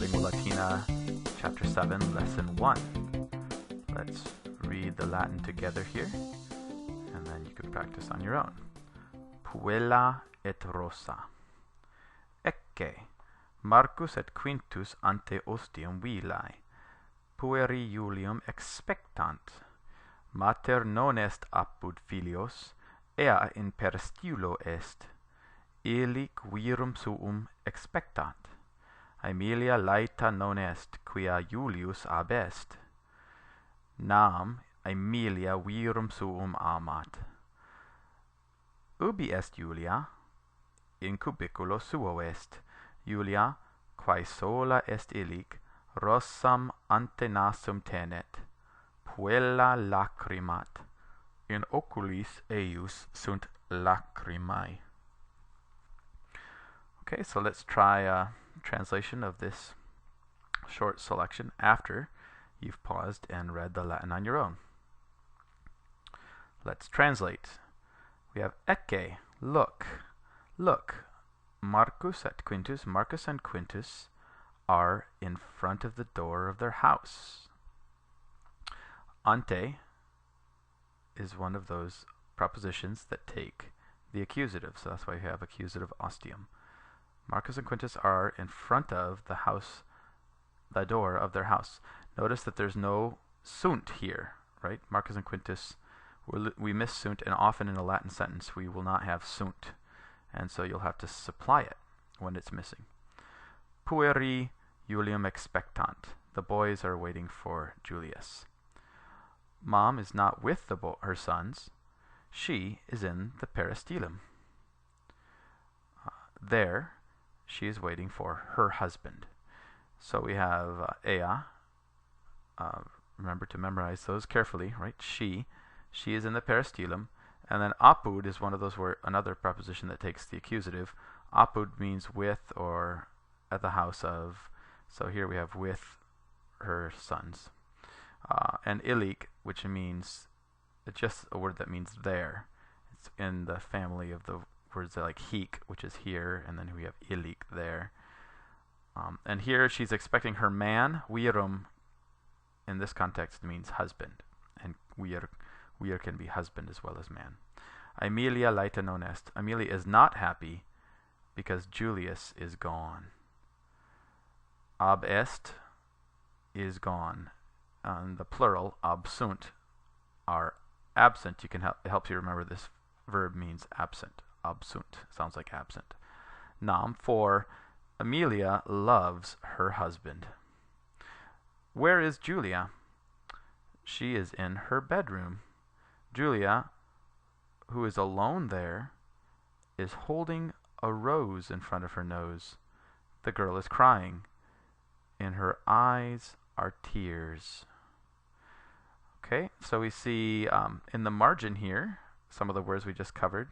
Lingua Latina, Chapter 7, Lesson 1. Let's read the Latin together here, and then you can practice on your own. Puella et rosa. Ecce, Marcus et Quintus ante ostium vilae, pueri Julium expectant. Mater non est apud filios, ea in peristulo est. Illic virum suum expectat. Aemilia laeta non est, quia Julius ab est. Nam Aemilia virum suum amat. Ubi est Julia? In cubiculo suo est. Julia, quae sola est illic, rossam ante nasum tenet. Puella lacrimat. In oculis eius sunt lacrimae. Okay, so let's try a translation of this short selection after you've paused and read the Latin on your own. Let's translate. We have ecce, look, look. Marcus and Quintus are in front of the door of their house. Ante is one of those prepositions that take the accusative, so that's why we have accusative ostium. Marcus and Quintus are in front of the house, the door of their house. Notice that there's no sunt here, right? Marcus and Quintus, we miss sunt, and often in a Latin sentence we will not have sunt, and so you'll have to supply it when it's missing. Pueri Julium expectant. The boys are waiting for Julius. Mom is not with her sons. She is in the peristylum. There, she is waiting for her husband. So we have ea. Remember to memorize those carefully, right? She is in the peristylum. And then apud is one of those another preposition that takes the accusative. Apud means with or at the house of. So here we have with her sons. And illic, which means, it's just a word that means there. It's in the family of the words like hic, which is here, and then we have illic there. And here she's expecting her man. Virum, in this context, means husband. And vir can be husband as well as man. Aemilia laeta non est. Aemilia is not happy because Julius is gone. Ab est is gone. And the plural, absunt, are absent. You can it helps you remember this verb means absent. Absunt sounds like absent. Nam, for Aemilia loves her husband. Where is Julia? She is in her bedroom. Julia, who is alone there, is holding a rose in front of her nose. The girl is crying. In her eyes are tears. Okay, so we see in the margin here, some of the words we just covered.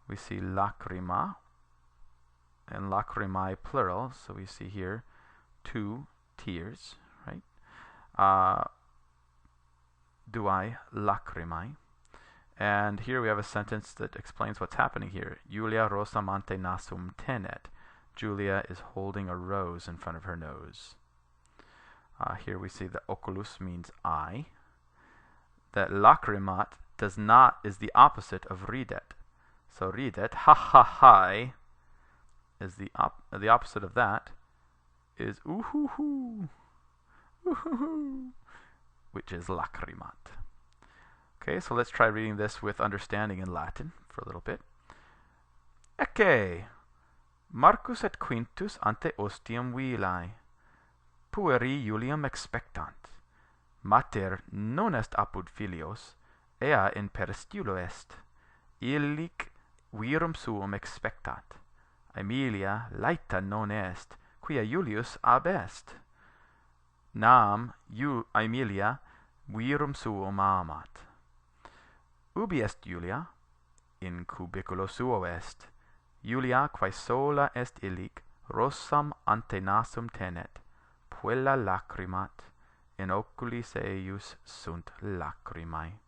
We see lacrima and lacrimae plural. So we see here 2 tears, right? Duae lacrimae. And here we have a sentence that explains what's happening here. Julia rosam ante nasum tenet. Julia is holding a rose in front of her nose. Here we see that oculus means eye. That lacrimat is the opposite of ridet. So ridet, ha ha hi, is the opposite of that is oohoo, oohoo, which is lacrimat. Okay, so let's try reading this with understanding in Latin for a little bit. Ecce, Marcus et Quintus ante ostium vilae, pueri Julium expectant. Mater non est apud filios, ea in peristulo est. Illic virum suum expectat. Aemilia laeta non est, quia Julius ab est. Nam Aemilia virum suum amat. Ubi est Julia? In cubiculo suo est. Julia, quae sola est illic, rossam ante nasum tenet. Puella lacrimat. In oculis eius sunt lacrimae.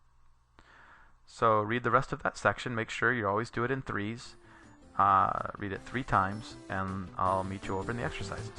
So read the rest of that section. Make sure you always do it in threes. Read it 3 times, and I'll meet you over in the exercises.